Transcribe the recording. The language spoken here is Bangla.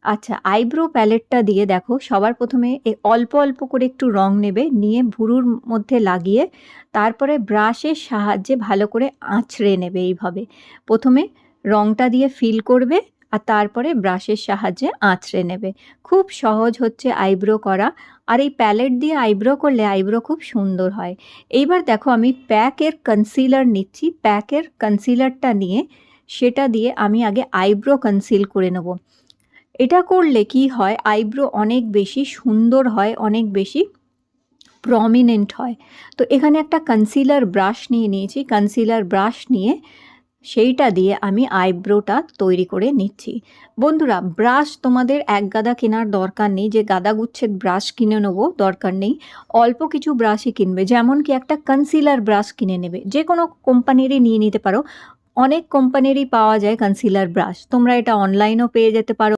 আচ্ছা, আইব্রো প্যালেটটা দিয়ে দেখো সবার প্রথমে অল্প অল্প করে একটু রং নেবে, নিয়ে ভুরুর মধ্যে লাগিয়ে তারপরে ব্রাশের সাহায্যে ভালো করে আঁচড়ে নেবে। এইভাবে প্রথমে রংটা দিয়ে ফিল করবে আর তারপরে ব্রাশের সাহায্যে আঁচড়ে নেবে। খুব সহজ হচ্ছে আইব্রো করা, আর এই প্যালেট দিয়ে আইব্রো করলে আইব্রো খুব সুন্দর হয়। এইবার দেখো আমি প্যাকের কনসিলার নিচ্ছি। প্যাকের কনসিলারটা নিয়ে সেটা দিয়ে আমি আগে আইব্রো কনসিল করে নেব। এটা করলে কি হয়, আইব্রো অনেক বেশি সুন্দর হয়, অনেক বেশি প্রমিনেন্ট হয়। তো এখানে একটা কনসিলার ব্রাশ নিয়ে নিয়েছি। কনসিলার ব্রাশ নিয়ে সেইটা দিয়ে আমি আইব্রোটা তৈরি করে নিচ্ছি। বন্ধুরা, ব্রাশ তোমাদের এক গাদা কেনার দরকার নেই, যে গাদা গুচ্ছের ব্রাশ কিনে নেবো দরকার নেই। অল্প কিছু ব্রাশই কিনবে, যেমন কি একটা কনসিলার ব্রাশ কিনে নেবে, যে কোনো কোম্পানিরই নিয়ে নিতে পারো। অনেক কোম্পানিরই পাওয়া যায় কনসিলার ব্রাশ, তোমরা এটা অনলাইনেও পেয়ে যেতে পারো।